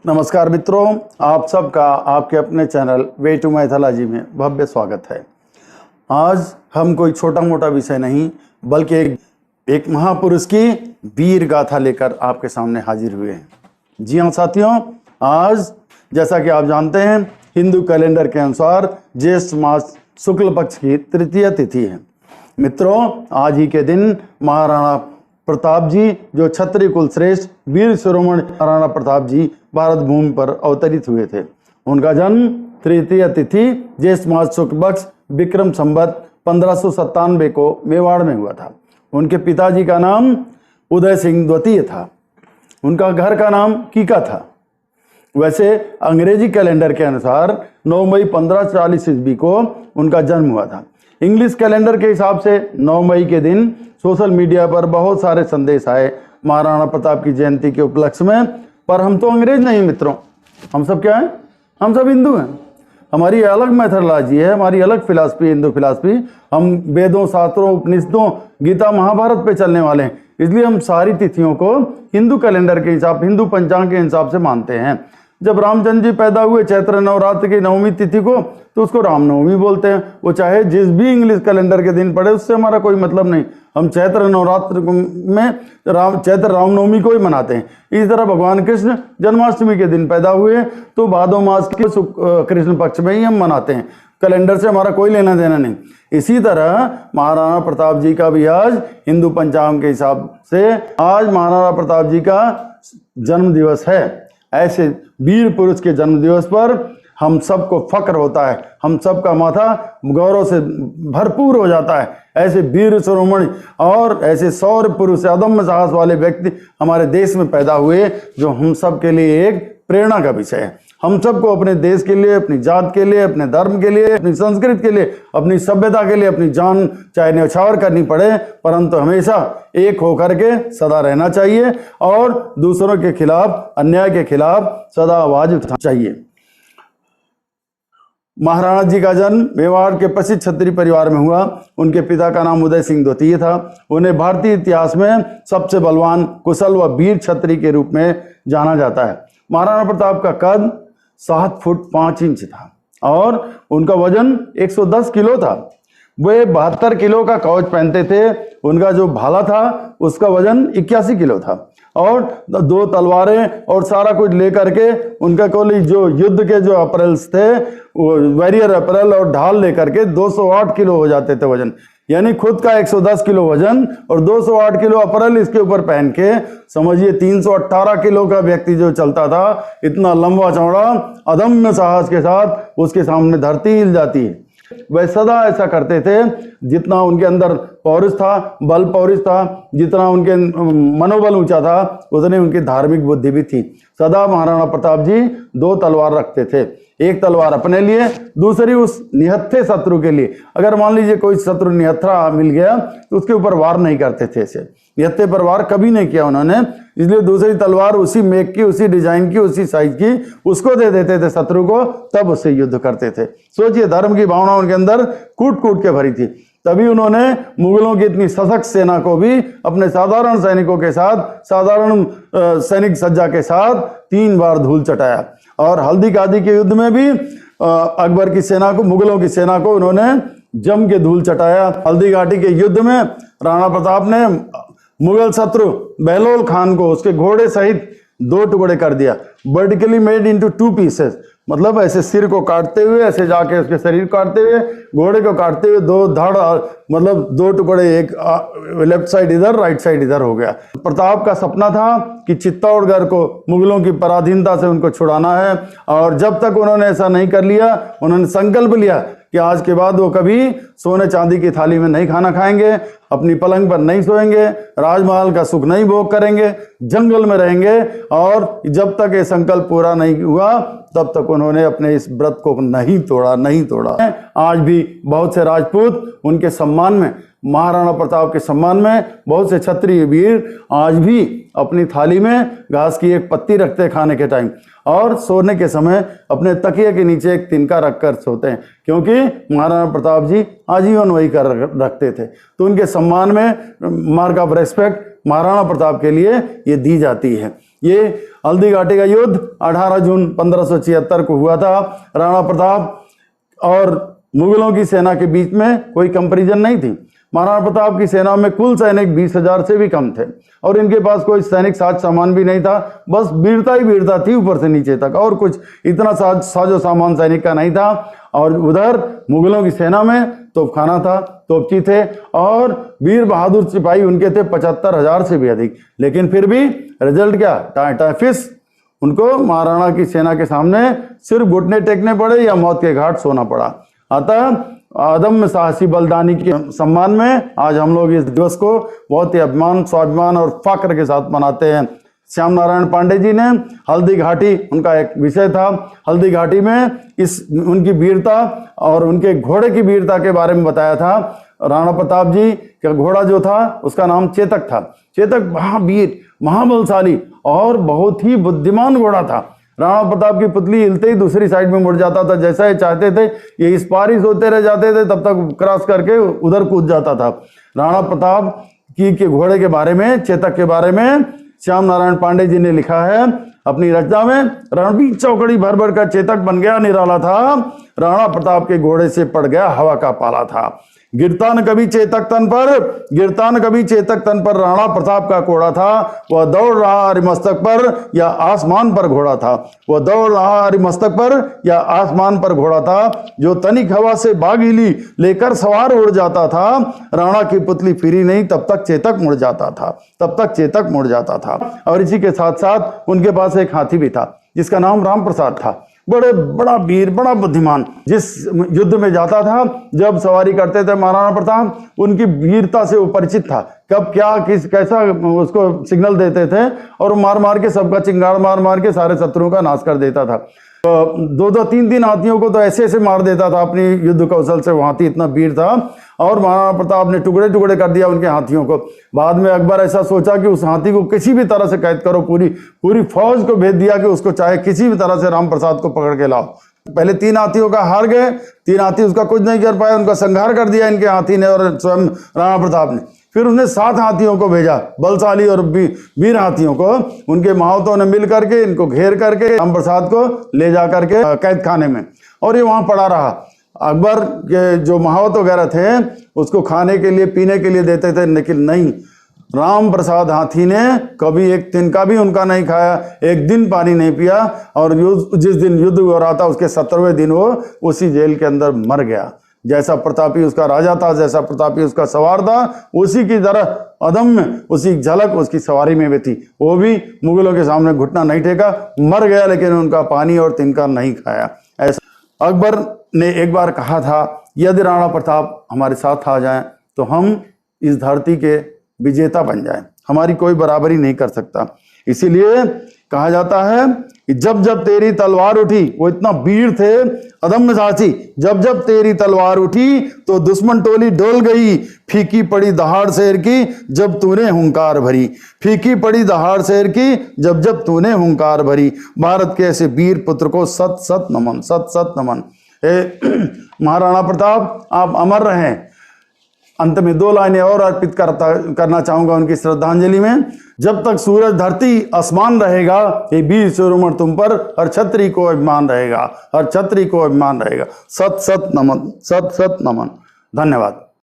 नमस्कार मित्रों, आप सबका आपके अपने चैनल वे टू मैथोलॉजी में भव्य स्वागत है। आज हम कोई छोटा मोटा विषय नहीं बल्कि एक महापुरुष की वीर गाथा लेकर आपके सामने हाजिर हुए हैं। जी हाँ साथियों, आज जैसा कि आप जानते हैं हिंदू कैलेंडर के अनुसार ज्येष्ठ मास शुक्ल पक्ष की तृतीय तिथि है। मित्रों, आज ही के दिन महाराणा प्रताप जी, जो क्षत्रिय कुल श्रेष्ठ वीर शिरोमणि महाराणा प्रताप जी भारत भूमि पर अवतरित हुए थे। उनका जन्म तृतीय तिथि ज्येष्ठ मास शुक्ल पक्ष विक्रम संवत 1597 को मेवाड़ में हुआ था। उनके पिताजी का नाम उदय सिंह द्वितीय था। उनका घर का नाम कीका था। वैसे अंग्रेजी कैलेंडर के अनुसार 9 मई 1540 ईस्वी को उनका जन्म हुआ था। इंग्लिश कैलेंडर के हिसाब से 9 मई के दिन सोशल मीडिया पर बहुत सारे संदेश आए महाराणा प्रताप की जयंती के उपलक्ष्य में, पर हम तो अंग्रेज नहीं मित्रों, हम सब क्या हैं? हम सब हिंदू हैं। हमारी अलग मैथोलॉजी है, हमारी अलग फिलॉसफी, हिंदू फिलॉसफी। हम वेदों, शास्त्रों, उपनिषदों, गीता, महाभारत पे चलने वाले हैं। इसलिए हम सारी तिथियों को हिंदू कैलेंडर के हिसाब, हिंदू पंचांग के हिसाब से मानते हैं। जब रामचंद्र जी पैदा हुए चैत्र नवरात्र की 9वीं तिथि को, तो उसको रामनवमी बोलते हैं। वो चाहे जिस भी इंग्लिश कैलेंडर के दिन पड़े, उससे हमारा कोई मतलब नहीं। हम चैत्र नवरात्र में चैत्र रामनवमी को ही मनाते हैं। इसी तरह भगवान कृष्ण जन्माष्टमी के दिन पैदा हुए, तो भादो मास के कृष्ण पक्ष में ही हम मनाते हैं। कैलेंडर से हमारा कोई लेना देना नहीं। इसी तरह महाराणा प्रताप जी का भी आज हिंदू पंचांग के हिसाब से आज महाराणा प्रताप जी का जन्म दिवस है। ऐसे वीर पुरुष के जन्म दिवस पर हम सबको फक्र होता है, हम सबका माथा गौरव से भरपूर हो जाता है। ऐसे वीर शिरोमणि और ऐसे शौर्य पुरुष, अदम्य साहस वाले व्यक्ति हमारे देश में पैदा हुए, जो हम सब के लिए एक प्रेरणा का विषय है। हम सबको अपने देश के लिए, अपनी जात के लिए, अपने धर्म के लिए, अपनी संस्कृति के लिए, अपनी सभ्यता के लिए अपनी जान चाहे न्यौछावर करनी पड़े, परंतु हमेशा एक होकर के सदा रहना चाहिए और दूसरों के खिलाफ, अन्याय के खिलाफ सदा आवाज उठाना चाहिए। महाराणा जी का जन्म मेवाड़ के प्रसिद्ध क्षत्रिय परिवार में हुआ। उनके पिता का नाम उदय सिंह द्वितीय था। उन्हें भारतीय इतिहास में सबसे बलवान, कुशल व वीर क्षत्रिय के रूप में जाना जाता है। महाराणा प्रताप का कद 7 फुट 5 इंच था और उनका वजन 110 किलो था। वे 72 किलो का कवच पहनते थे। उनका जो भाला था उसका वजन 81 किलो था और 2 तलवारें और सारा कुछ लेकर के उनका कोई जो युद्ध के जो अपरेल्स थे, वो वॉरियर अपरेल और ढाल लेकर के 208 किलो हो जाते थे वजन। यानी खुद का 110 किलो वजन और 208 किलो अपरेल इसके ऊपर पहन के समझिए 318 किलो का व्यक्ति जो चलता था, इतना लंबा चौड़ा अदम्य साहस के साथ उसके सामने धरती हिल जाती है। वह सदा ऐसा करते थे। जितना उनके अंदर पौरुष था, बल पौरुष था, जितना उनके मनोबल ऊंचा था, उतनी उनकी धार्मिक बुद्धि भी थी। सदा महाराणा प्रताप जी 2 तलवार रखते थे, एक तलवार अपने लिए, दूसरी उस निहत्थे शत्रु के लिए। अगर मान लीजिए कोई शत्रु निहत्था मिल गया तो उसके ऊपर वार नहीं करते थे। ऐसे निहत्थे पर वार कभी नहीं किया उन्होंने, इसलिए दूसरी तलवार उसी मेक की, उसी डिजाइन की, उसी साइज की उसको दे देते थे शत्रु को, तब उससे युद्ध करते थे। सोचिए, धर्म की भावना उनके अंदर कूट कूट के भरी थी। तभी उन्होंने मुगलों की इतनी सशक्त सेना को भी अपने साधारण सैनिकों के साथ, साधारण सैनिक सज्जा के साथ 3 बार धूल चटाया। और हल्दी घाटी के युद्ध में भी अकबर की सेना को, मुगलों की सेना को उन्होंने जम के धूल चटाया। हल्दी घाटी के युद्ध में राणा प्रताप ने मुगल शत्रु बहलोल खान को उसके घोड़े सहित 2 टुकड़े कर दिया। वर्टिकली मेड इनटू 2 पीसेस, मतलब ऐसे सिर को काटते हुए, ऐसे जाके उसके शरीर काटते हुए, घोड़े को काटते हुए 2 धड़, मतलब 2 टुकड़े, एक लेफ्ट साइड इधर, राइट साइड इधर हो गया। प्रताप का सपना था कि चित्तौड़गढ़ को मुगलों की पराधीनता से उनको छुड़ाना है, और जब तक उन्होंने ऐसा नहीं कर लिया, उन्होंने संकल्प लिया कि आज के बाद वो कभी सोने चांदी की थाली में नहीं खाना खाएंगे, अपनी पलंग पर नहीं सोएंगे, राजमहल का सुख नहीं भोग करेंगे, जंगल में रहेंगे। और जब तक ये संकल्प पूरा नहीं हुआ तब तक उन्होंने अपने इस व्रत को नहीं तोड़ा। आज भी बहुत से राजपूत उनके सम्मान में, महाराणा प्रताप के सम्मान में, बहुत से क्षत्रिय वीर आज भी अपनी थाली में घास की एक पत्ती रखते हैं खाने के टाइम, और सोने के समय अपने तकिए के नीचे एक तिनका रखकर सोते हैं, क्योंकि महाराणा प्रताप जी आजीवन वही कर रखते थे। तो उनके सम्मान में mark of respect Maharana Pratap के लिए ये दी जाती है। ये हल्दी घाटी का युद्ध 18 जून 1576 को हुआ था। राणा प्रताप और मुगलों की सेना के बीच में कोई कंपैरिजन नहीं थी। महाराणा प्रताप की सेना में कुल सैनिक 20,000 से भी कम थे और इनके पास कोई सैनिक साज सामान भी नहीं था, बस वीरता ही वीरता थी ऊपर से नीचे तक, और कुछ इतना साजो सामान सैनिक का नहीं था। और उधर मुगलों की सेना में तोपखाना था, तोपची थे और वीर बहादुर सिपाही उनके थे 75,000 से भी अधिक। लेकिन फिर भी रिजल्ट क्या, टाइफिस। उनको महाराणा की सेना के सामने सिर्फ घुटने टेकने पड़े या मौत के घाट सोना पड़ा। अतः अदम्य साहसी बलिदानी के सम्मान में आज हम लोग इस दिवस को बहुत ही अभिमान, स्वाभिमान और फक्र के साथ मनाते हैं। श्याम नारायण पांडे जी ने हल्दी घाटी, उनका एक विषय था, हल्दी घाटी में उनकी वीरता और उनके घोड़े की वीरता के बारे में बताया था। राणा प्रताप जी का घोड़ा जो था उसका नाम चेतक था। चेतक महावीर, महाबलशाली और बहुत ही बुद्धिमान घोड़ा था। राणा प्रताप की पुतली हिलते ही दूसरी साइड में मुड़ जाता था, जैसा ये चाहते थे ये इस पार ही सोते रह जाते थे, तब तक क्रॉस करके उधर कूद जाता था। राणा प्रताप के घोड़े के बारे में, चेतक के बारे में श्याम नारायण पांडे जी ने लिखा है अपनी रचना में, रणबीर चौकड़ी भर भर का चेतक बन गया निराला था, राणा प्रताप के घोड़े से पड़ गया हवा का पाला था। गिरता न कभी चेतक तन पर, गिरता न कभी चेतक तन पर राणा प्रताप का घोड़ा था, वह दौड़ रहा हरिमस्तक पर या आसमान पर घोड़ा था, वह दौड़ रहा हरिमस्तक पर या आसमान पर घोड़ा था, जो तनिक हवा से बागीली लेकर सवार उड़ जाता था, राणा की पुतली फिरी नहीं तब तक चेतक मुड़ जाता था, तब तक चेतक मुड़ जाता था। और इसी के साथ साथ उनके पास एक हाथी भी था जिसका नाम राम प्रसाद था। बड़ा वीर, बड़ा बुद्धिमान, जिस युद्ध में जाता था, जब सवारी करते थे महाराणा प्रताप, उनकी वीरता से वो परिचित था। कब क्या कैसा उसको सिग्नल देते थे और मार मार के सबका चिंगार मार मार के सारे शत्रुओं का नाश कर देता था। दो 3 हाथियों को तो ऐसे ऐसे मार देता था अपनी युद्ध कौशल से, वो हाथी इतना वीर था। और महाराणा प्रताप ने टुकड़े टुकड़े कर दिया उनके हाथियों को। बाद में अकबर ऐसा सोचा कि उस हाथी को किसी भी तरह से कैद करो, पूरी फौज को भेज दिया कि उसको चाहे किसी भी तरह से राम प्रसाद को पकड़ के लाओ। पहले 3 हाथियों का हार गए, 3 हाथी उसका कुछ नहीं कर पाए, उनका संहार कर दिया इनके हाथी ने और स्वयं राणा प्रताप ने। फिर उसने 7 हाथियों को भेजा, बलशाली और वीर हाथियों को, उनके महावतों ने मिल करके इनको घेर करके राम प्रसाद को ले जा करके कैद खाने में, और ये वहां पड़ा रहा। अकबर के जो महावत वगैरह थे उसको खाने के लिए पीने के लिए देते थे, लेकिन नहीं, राम प्रसाद हाथी ने कभी एक तिनका भी उनका नहीं खाया, एक दिन पानी नहीं पिया। और जिस दिन युद्ध हो रहा था उसके 17वें दिन वो उसी जेल के अंदर मर गया। जैसा प्रतापी उसका राजा था, जैसा प्रतापी उसका सवार था, उसी की तरह अदम्य उसी झलक उसकी सवारी में भी थी। वो भी मुगलों के सामने घुटना नहीं टेका, मर गया, लेकिन उनका पानी और तिनका नहीं खाया। ऐसा अकबर ने एक बार कहा था, यदि राणा प्रताप हमारे साथ आ जाएं तो हम इस धरती के विजेता बन जाएं, हमारी कोई बराबरी नहीं कर सकता। इसीलिए कहा जाता है कि जब जब तेरी तलवार उठी, वो इतना वीर थे, अदम्य साहसी, जब जब तेरी तलवार उठी तो दुश्मन टोली डोल गई, फीकी पड़ी दहाड़ शेर की जब तूने हुंकार भरी, फीकी पड़ी दहाड़ शेर की जब जब तूने हुंकार भरी, भारत के ऐसे वीर पुत्र को सत सत नमन, सत सत नमन। महाराणा प्रताप आप अमर रहें। अंत में 2 लाइनें और अर्पित करना चाहूंगा उनकी श्रद्धांजलि में। जब तक सूरज धरती आसमान रहेगा, ये वीर शिरोमणि तुम पर हर छत्री को अभिमान रहेगा, हर छत्री को अभिमान रहेगा। सत सत नमन, सत सत नमन। धन्यवाद।